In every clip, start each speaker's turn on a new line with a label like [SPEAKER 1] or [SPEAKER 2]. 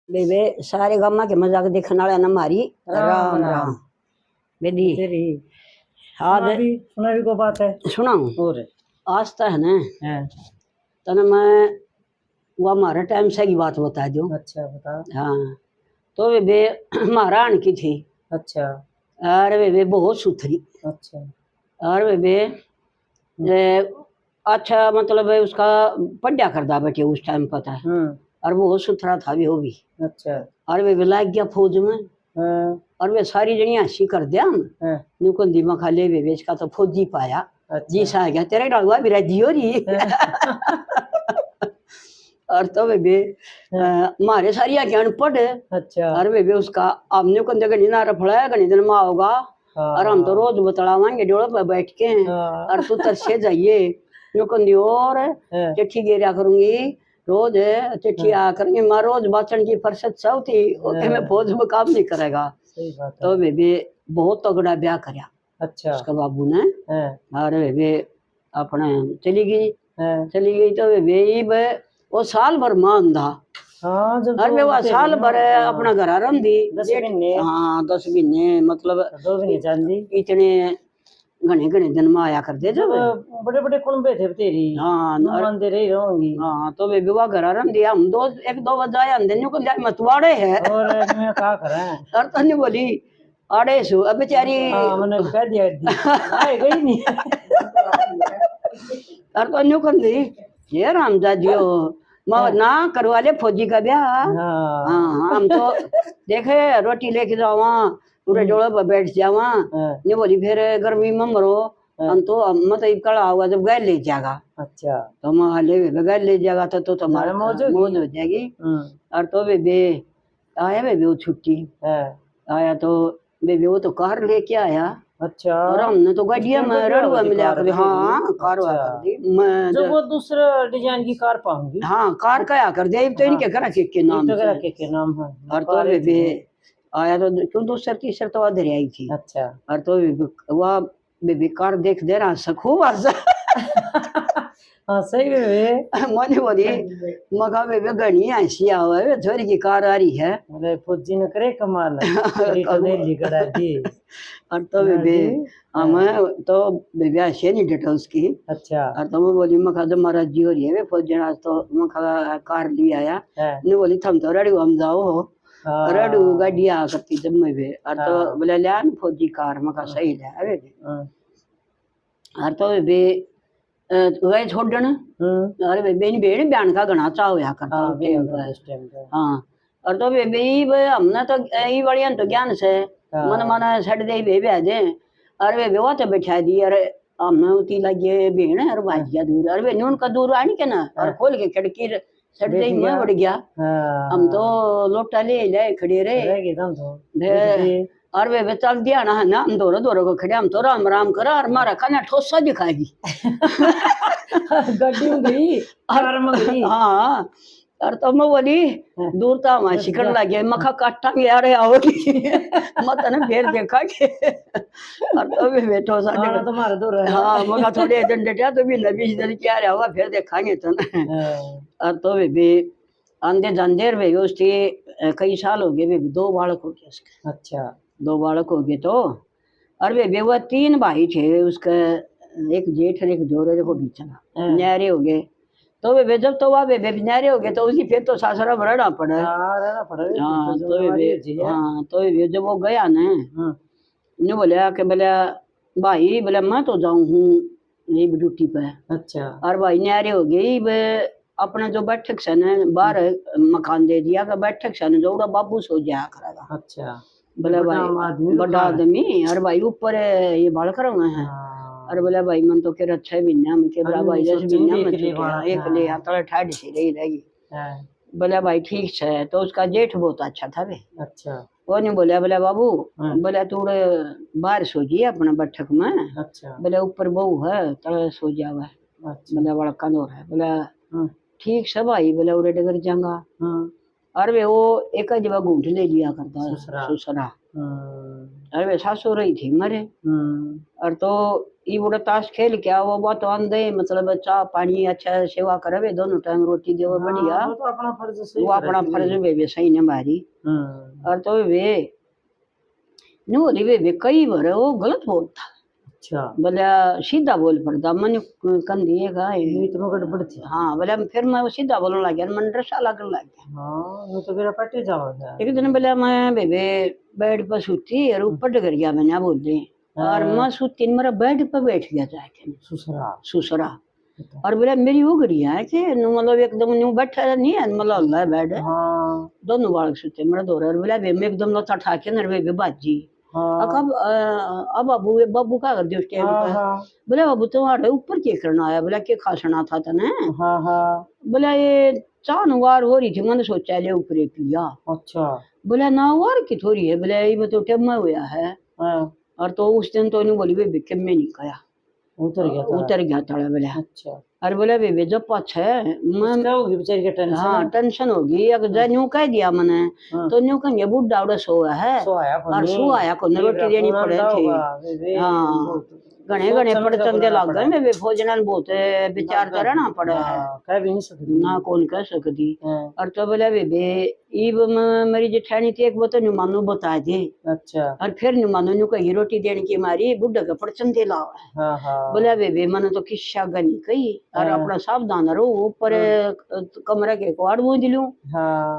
[SPEAKER 1] बेबे सारे गामा के मजाक देखने वाला ना मारी राम राम बेदी
[SPEAKER 2] तेरी
[SPEAKER 1] हाँ
[SPEAKER 2] सुना भी को बात है
[SPEAKER 1] सुनाऊं
[SPEAKER 2] और
[SPEAKER 1] आज तक है ना
[SPEAKER 2] है।
[SPEAKER 1] तने मैं वो हमारा टाइम से की बात बता दो।
[SPEAKER 2] अच्छा बता।
[SPEAKER 1] हाँ तो बेबे हमारा आन की थी।
[SPEAKER 2] अच्छा
[SPEAKER 1] अरे बेबे बहुत सुथरी।
[SPEAKER 2] अच्छा
[SPEAKER 1] अरे बेबे अच्छा मतलब उसका पढ़ा करदा बैठे उस टाइम पता है। और बहुत सुथरा था भी वो भी।
[SPEAKER 2] अच्छा
[SPEAKER 1] और वे लाग गया फौज में। और वे सारी जनी हंसी कर दिया न्यू को दिमाग खा ले बेबे इसका तो फौजी पाया।
[SPEAKER 2] अच्छा।
[SPEAKER 1] जी सा गया तेरे डालवा भी रही हो रही और तो बेबे मारे सारी आके अनपढ़। अच्छा और बेबे उसका हमने को जगह नहीं ना रफड़ा गणी दिन में आओगा। और हम तो रोज बतलावांगे डोले पे बैठ के और तू तरसे जाइए न्यू को और चिट्ठी गिरा करूंगी रोज चिट्ठी आ करेंगे मां रोज बाचन की फरसत सब थी मैं फौज में काम नहीं करेगा। सही बात है। तो बेबे बहुत तगड़ा ब्याह करया। अच्छा उसका बाबू ने और बेबे अपने चली गई तो बेबे वो साल भर मान था। हाँ जब अरे वो साल भर अपना घर रन दी 10 महीने। हाँ 10 महीने मतलब 2 महीने चांदी इतने घने घने दिन में आया करते जब बड़े बड़े कुंबे थे तेरी। हाँ मानते रही रहूंगी। हाँ तो वे विवाह घर रन दिया हम एक दो बजे आया अंदर को जाए मतवाड़े है और मैं क्या करें और तन्ने बोली आड़े सु अब बेचारी मैंने कह दिया आए गई नहीं और तो न्यू कर दी ये रामजाजियो ना करवा ले फौजी का ब्याह। हाँ हम तो देखे रोटी लेके जावा पूरे जोड़े पर बैठ जावा ये बोली फिर गर्मी में मरो हम तो मतलब कड़ा हुआ जब गैर ले जाएगा। अच्छा तो मैं ले गैर ले जाएगा तो तुम्हारा मौज हो जाएगी। और तो बेबे आया बेबे वो छुट्टी आया तो बेबे वो तो कार लेके आया। अच्छा और हमने तो गाड़िया में रड़ुआ मिला कर हाँ कार कर दी मैं जो वो दूसरा डिजाइन की कार पाऊंगी। हाँ कार क्या कर दे तो इनके घर के नाम के नाम है। और तो बेबे आया तो क्यों दूसरा तीसरा तो अधर आई थी। अच्छा और तो वह बेबी कार देख दे रहा सखूब हाँ सही बेबे मने बोली मगा बेबे घनी हंसी आवे छोरी की कार आ रही है। अरे फौजी ने करे कमाल तो दे लिगड़ा दी और तो बेबे हमें तो बेबे हंसी नहीं डटा उसकी। अच्छा और तो मैं बोली मखा जब महाराज जी हो रही है फौजी आज तो मखा कार ले आया ने बोली थम तो रेडी हम जाओ रडू गाड़िया करती जब मैं भी और तो बोले लिया फौजी कार मका सही ले अरे और तो बे गए छोड़न अरे बेबे ने बेन बयान का घना चाह होया करता हाँ और तो बेबे हमने तो ई बढ़िया तो ज्ञान से मन मन छड़ दे बेबे दे अरे बेबे वो तो बैठा दी अरे हमने उती लगे बेन और भाजिया दूर अरे बेन उनका दूर आनी के ना और खोल के खिड़की छड़ दे मैं बढ़ गया। हम तो लोटा ले खड़े रहे और वे चल दिया ना हम दौड़ो दौड़ो को खड़े हम तो राम राम करा और मारा खाना ठोसा दिखाएगी गड्डी में गई हाँ और तो मैं बोली दूर तो हम शिकन लगे मखा काटा के आ रहे आओगी मत ना फिर देखा के और तो भी बैठो सा तुम्हारे दूर हाँ मखा थोड़े दिन डेटा तो भी नबी इधर क्या रहा हुआ फिर देखांगे तो और तो भी आंधे जांधे रहे उसके कई साल हो गए वे 2 बालक हो गए उसके। अच्छा 2 बालक हो गए तो और वे वो 3 भाई थे उसका एक जेठ और एक जोड़े को बीचना न्यारे हो गए तो वे जब तो वह वे न्यारे हो गए तो उसी फिर तो सासरा रहना पड़ा। हाँ तो जब वो गया ना ने बोला कि बोला भाई बोला मैं तो जाऊं हूँ ये ड्यूटी पे। अच्छा और भाई न्यारे हो गई अपना जो बैठक से न बाहर मकान दे दिया का बैठक से न जो बाबू सो जाया करेगा। अच्छा बोले भाई बड़ा आदमी और भाई ऊपर ये बाल कर है और बोले भाई मन तो के अच्छा महीना में के बड़ा भाई 10 महीना में एक ले आता ठाड़ सी रही रहेगी। बोले भाई ठीक है तो उसका जेठ बहुत अच्छा था वे। अच्छा वो नहीं बोला बोले बाबू बोले तू बाहर सो जी अपना बैठक में। अच्छा बोले ऊपर बहू है तले सो जावा। बोले बड़ा कंदोर है बोले ठीक है भाई बोले उरे डगर जाऊंगा। और वे वो एक जगह घूट ले लिया करता ससुरा और वे सासू रही थी मरे और तो ये बड़ा ताश खेल क्या वो बात आंदे मतलब चाह पानी अच्छा सेवा करे दोनों टाइम रोटी देवे बढ़िया।
[SPEAKER 2] वो तो अपना फर्ज सही
[SPEAKER 1] वो अपना फर्ज वे सही ने मारी। और तो वे नूरी वे कई बार वो गलत बोलता।
[SPEAKER 2] अच्छा
[SPEAKER 1] बोला सीधा बोल पड़ता मन कंधी है
[SPEAKER 2] इतना गड़बड़ थी।
[SPEAKER 1] हाँ बोला फिर मैं वो सीधा बोलने लग गया मन डर सा लगने लग गया।
[SPEAKER 2] हाँ वो तो मेरा पटे जावा
[SPEAKER 1] एक दिन बोला मैं बेबे बेड पर सूती और ऊपर डगर गया मैंने बोल दे और मैं सूती मेरा बेड पर बैठ गया जाके
[SPEAKER 2] सुसरा
[SPEAKER 1] सुसरा और बोला मेरी वो गड़िया है कि मतलब एकदम न्यू बैठा नहीं है मतलब अल्लाह बेड
[SPEAKER 2] हाँ
[SPEAKER 1] दोनों बालक सूते मेरा दौरा और बोला मैं एकदम लता ठाके नरवे के बाजी। अब बाबू का कर दियो टाइम पर बोला बाबू तुम्हारे ऊपर क्या करना आया बोला क्या खासना था तने बोला ये चार हो रही थी मैंने सोचा ले ऊपर पिया।
[SPEAKER 2] अच्छा
[SPEAKER 1] बोला ना वार की थोड़ी है बोला ये तो टेम हुआ है। और तो उस दिन तो नहीं बोली बेबी के में नहीं कहा उतर गया ताड़ा बोला। अच्छा अरे बोला बेबी जब पाछ है
[SPEAKER 2] बेचारी के टेंशन
[SPEAKER 1] हाँ टेंशन होगी अगर न्यू कह दिया मैंने तो न्यू कहेंगे बुढ़ा उड़ा सोया है और सो आया को रोटी देनी पड़े थी। हाँ घने घने पड़चंदे लग गए मैं भोजन बहुत विचार तो रहना पड़ा है
[SPEAKER 2] कह भी नहीं सकती
[SPEAKER 1] ना कौन कह सकती। और तो बोला बेबे ईब मेरी जेठानी थी एक वो तो नुमानो बता दे। अच्छा और फिर नुमानो नु कही रोटी देने की मारी बुढ़ा का पड़चंदे लावा बोला बेबे मैंने तो किस्सा गनी कही और अपना सावधान रहो ऊपर कमरे के क्वाड बूझ लूं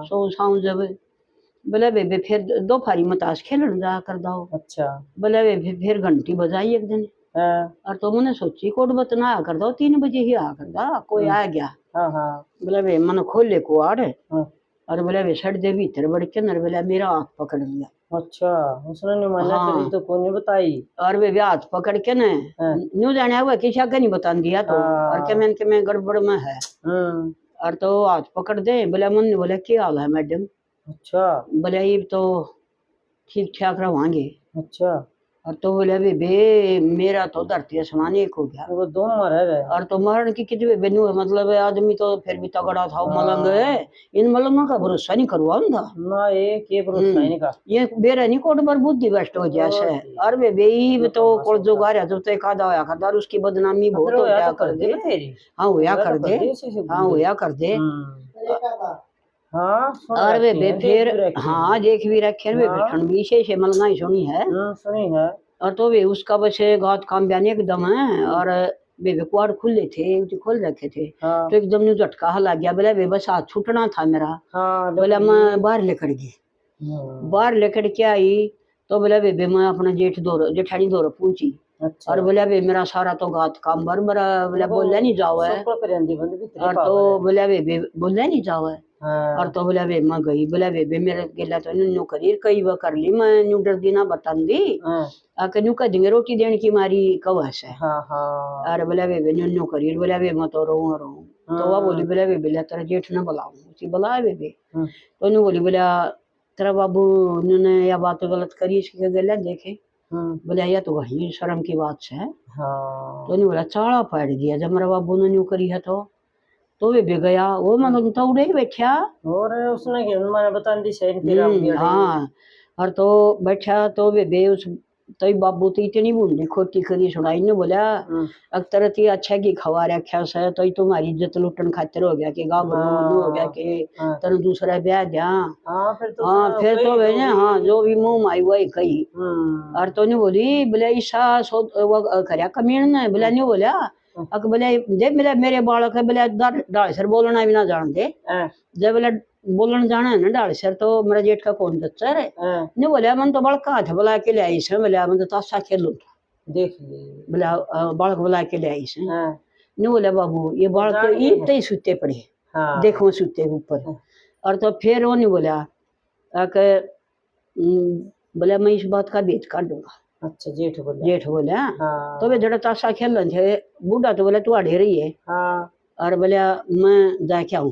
[SPEAKER 1] सो साऊं जब बोला बेबे फिर दोपहरी में ताश खेलन जा कर दाओ। अच्छा बोला बेबे फिर घंटी बजाई एक दिन और तो मैंने सोची कोट बतना आ कर दो 3 बजे ही आ कर दा कोई आ गया। बोला वे मन खोले कुआड़ और बोला वे सड़ दे भीतर बढ़ के नर बोला मेरा हाथ पकड़ लिया। अच्छा उसने मना करी तो कोई नहीं बताई और वे हाथ पकड़ के न न्यू जाने हुआ किसा का नहीं बता दिया तो और के मैं गड़बड़ में है और तो हाथ पकड़ दे बोला मन बोला क्या हाल है मैडम। अच्छा बोला ये तो ठीक ठाक रहोगे। अच्छा और तो बोले बे मेरा तो धरती आसमान एक हो गया वो दोनों मर गए और तो मरण की कितने बेनू मतलब आदमी तो फिर भी तगड़ा था मलंग है इन मलंगों का भरोसा नहीं करवाऊंगा ना एक ये भरोसा नहीं का ये बेरा नहीं कोट पर बुद्धि भ्रष्ट हो जैसे और वे बेई तो कोल जो गारे जब तक आधा होया करदा उसकी बदनामी बहुत हो जाया कर दे। हां होया कर दे हां होया कर दे हाँ और वे फिर हाँ देख भी रखे वे ठंडी से मलंगाई सुनी है और तो वे उसका बस गात काम बयान एकदम है और वे कुआड़ खुले थे खोल रखे थे तो एकदम ने झटका लग गया बोला वे बस हाथ छूटना था मेरा बोला मैं बाहर लेकर गई बाहर लेकर के आई तो बोला वे मैं अपना जेठानी दौर पहुंची। अच्छा। और बोला वे मेरा सारा तो गात काम भर मेरा बोला बोला नहीं जाओ है और तो बोला वे बोला नहीं जाओ है और तो बोला वे मैं गई बोला वे मेरे गेला तो न्यू करी कई वो कर ली मैं न्यू डर दी ना बतान दी आके न्यू कह देंगे रोटी देने की मारी कवास है और बोला वे न्यू करी बोला वे मैं तो रो तो वह बोली बोला वे बोला तेरा जेठ ना बुलाऊं उसी बुला वे तो न्यू बोली बोला तेरा बाबू ने यह बात गलत करी इसकी गला देखे बोला यह तो वही शर्म की बात है। तो नहीं बोला चाड़ा फाड़ दिया जब मेरा बाबू ने न्यू करी है तो वे भी गया वो मतलब तो उड़े ही बैठा और उसने मैंने बता दी सही हाँ और तो बैठा तो वे बे उस तो बाबू तो इतनी बूंदी खोटी करी सुनाई ने बोला अक्तर थी अच्छा की खवा रखा से तो तुम्हारी इज्जत लुटन खातिर हो गया कि गाँव हो गया कि तेन दूसरा ब्याह दिया। हाँ फिर तो वे हाँ जो भी मुंह माई वही कही और तो नहीं बोली बोला ईसा खरिया कमीण ने बोला नहीं बोला अक बोले जब बोले मेरे बालक है बोले डाल सर बोलना भी ना जान दे जब बोले बोलन जाना है ना डाल सर तो मेरा जेठ का कौन बच्चा है नहीं बोले मन तो बड़का हाथ बुला के ले आई से बोले मन तो ताशा खेल लूँ देख बोला बालक बुला के ले आई से नहीं बोले बाबू ये बालक तो ईद ही सूते पड़े देखो सूते ऊपर और तो फिर वो नहीं बोला बोले मैं इस बात का भेद काट दूंगा। अच्छा जेठ बोले तो वे जड़ा ताशा खेलन थे बूढ़ा तो बोले तू आड़े रही है और बोले मैं जाके आऊँ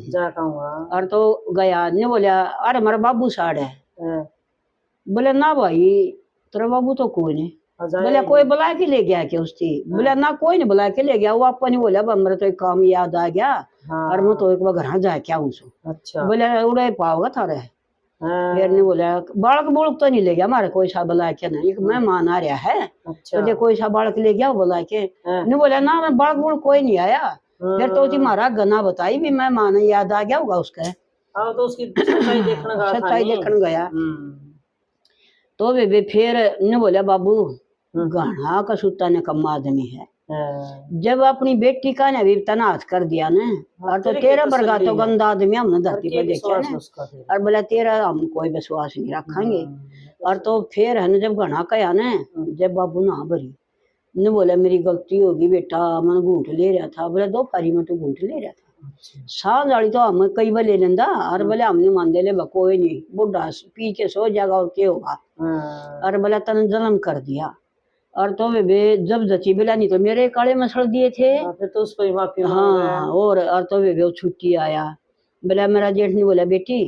[SPEAKER 1] और तो गया ने बोला अरे मेरा बाबू साड़ है बोले ना भाई तेरा बाबू तो कौन है बोले कोई बुला के ले गया क्या उसकी बोले ना कोई नहीं बुला के ले गया वो आपको नहीं बोला मेरा तो एक काम याद आ गया और मैं तो एक बार घर जाके आऊँ। अच्छा बोले उड़े पाओगा थारे फिर ने बोला बालक बुलक तो नहीं ले गया हमारे कोई सा बुला के ना एक मेहमान आ रहा है
[SPEAKER 2] अच्छा
[SPEAKER 1] तो दे कोई सा बालक ले गया बुला के ने बोला ना मैं बालक बुलक कोई नहीं आया फिर तो तुम्हारा गना बताई भी मेहमान याद आ गया होगा उसका
[SPEAKER 2] हाँ तो उसकी सच्चाई देखने गया था
[SPEAKER 1] सच्चाई देखने गया तो वे फिर ने बोला बाबू घना का सुता ने कम आदमी है जब अपनी बेटी का ने भी तनात कर दिया ना और तो तेरा बरगा तो गंदा आदमी हमने धरती पर देखा ना और बोला तेरा हम कोई विश्वास नहीं रखेंगे और तो फिर है ना जब घना कहा ना जब बाबू ना भरी ने बोला मेरी गलती होगी बेटा मैं घूंट ले रहा था बोला दोपहरी में तो घूंट ले रहा था सांझ वाली तो हम कई बार ले लेंदा और बोले हमने मान दे ले कोई नहीं बुढ़ा पी के सो जाएगा और क्या होगा और बोला तने जन्म कर दिया और तो वे जब जची बेला नहीं तो मेरे काले मसड़ दिए थे
[SPEAKER 2] फिर तो उसको माफी
[SPEAKER 1] हाँ और तो वे छुट्टी आया बोला मेरा जेठ ने बोला बेटी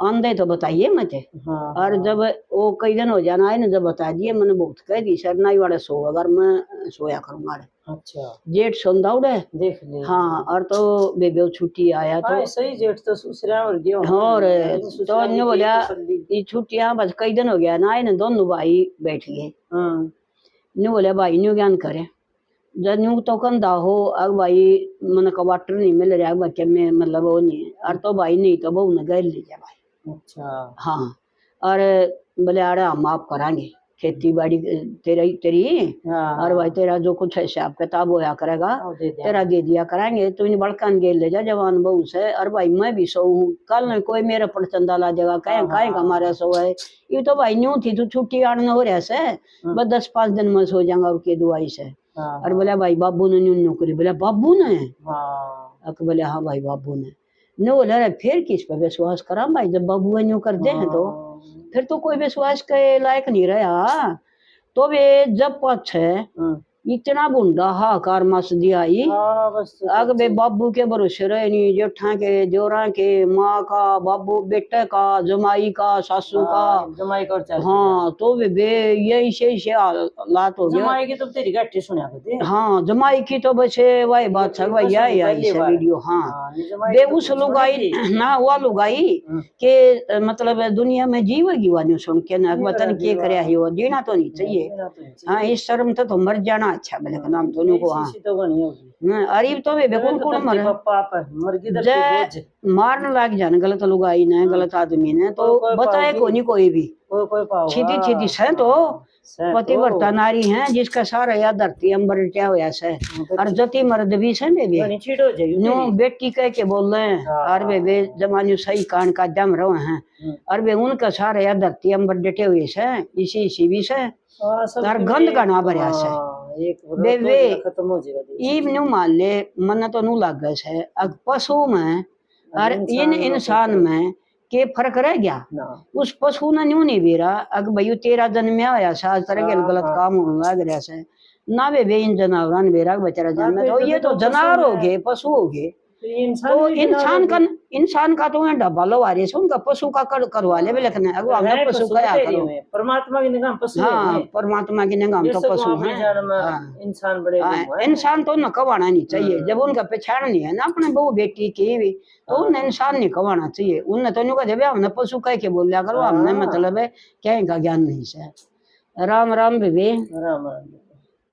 [SPEAKER 1] आंदे तो बताइए मत और जब वो कई दिन हो जाना है ना जब बता दिए मैंने बहुत कह दी सर नाई वाले सो अगर मैं सोया करूंगा
[SPEAKER 2] अच्छा
[SPEAKER 1] जेठ सोंदा उड़े
[SPEAKER 2] देख ले
[SPEAKER 1] हाँ और तो बेबे छुट्टी आया तो
[SPEAKER 2] सही जेठ तो ससुरा और गया
[SPEAKER 1] और तो ने बोला ये छुट्टियां बस कई दिन हो गया ना है ना दोनों भाई बैठ गए ने बोले भाई न्यू ज्ञान करे जब न्यू तो कंधा हो अब भाई मन क्वार्टर नहीं मिल रहा बच्चे में मतलब वो नहीं है और तो भाई नहीं तो बहू ने घर ले जा भाई
[SPEAKER 2] अच्छा
[SPEAKER 1] हाँ और बोले अरे हम आप कराएंगे खेती बाड़ी तेरी और भाई तेरा जो कुछ है हिसाब किताब होया करेगा तेरा दे दिया कराएंगे तो इन बड़कान गेल ले जा जवान बहू से और भाई मैं भी सो हूँ कल न कोई मेरा पर चंदा ला जाएगा कहें का हमारा सो है ये तो भाई न्यू थी तू छुट्टी आने हो रहा से बस 10-5 दिन में सो जाऊंगा उसकी दुआई से और बोला भाई बाबू ने न्यू नौकरी बोला बाबू ने बोले हाँ भाई बाबू ने नो बोला फिर किस पर विश्वास करा भाई जब बाबू न्यू कर दे हैं तो फिर तो कोई विश्वास के लायक नहीं रहा तो वे जब पक्ष है इतना बुंडा हाकार मस दिया अग बे बाबू के भरोसे रहे नहीं जेठा के जोरा के माँ का बाबू बेटे का जमाई का सासू का
[SPEAKER 2] जमाई का
[SPEAKER 1] हाँ तो वे यही से हालात हो गया
[SPEAKER 2] जमाई की तो तेरी गट्टी सुना करते
[SPEAKER 1] हाँ जमाई की तो बचे वही बात है वही आई वीडियो हाँ बे उस लुगाई ना वो लुगाई के मतलब दुनिया में जीवेगी वानी सुन के ना वतन के करे ही वो जीना तो नहीं चाहिए हाँ इस शर्म तो मर जाना अच्छा बोले का नाम दोनों को हाँ अरे तो वे कौन कौन मर मारने लग जाने गलत लुगाई ने गलत आदमी ने तो बताए को नहीं कोई भी सीधी सीधी से तो पतिव्रता नारी है जिसका सारा या धरती अंबर क्या हुआ से और जति मर्द भी से नो बेटी कह के बोल रहे हैं और वे जमाने सही कान का दम रहे हैं और वे उनका सारा या धरती अंबर डटे हुए से इसी भी से और गंद का ना भरिया से वे
[SPEAKER 2] खत्म हो जाएगा
[SPEAKER 1] ई नु मान ले मन तो नु लाग है अग पशु में और इन इंसान में के फर्क रह गया उस पशु ने न्यू नहीं बेरा अग भाई तेरा जन्म आया साज तरह के गलत काम होने लग रहा से ना वे इन जानवर बेरा बेचारा जन्म तो ये तो जानवर हो गए पशु हो गए तो इंसान का तो डब्बा लो आ रही है उनका पशु का करवा ले लेकिन अगवा हमने पशु का
[SPEAKER 2] परमात्मा की निगाह पशु
[SPEAKER 1] हाँ परमात्मा की निगाह तो पशु है
[SPEAKER 2] इंसान बड़े
[SPEAKER 1] इंसान तो न कवाना नहीं चाहिए जब उनका पहचान नहीं है ना अपने बहू बेटी की भी तो उन्हें इंसान नहीं कवाना चाहिए उन्हें तो नहीं जब हमने पशु कह के बोल लिया करो हमने मतलब है क्या इनका ज्ञान नहीं है राम राम बेबी
[SPEAKER 2] राम राम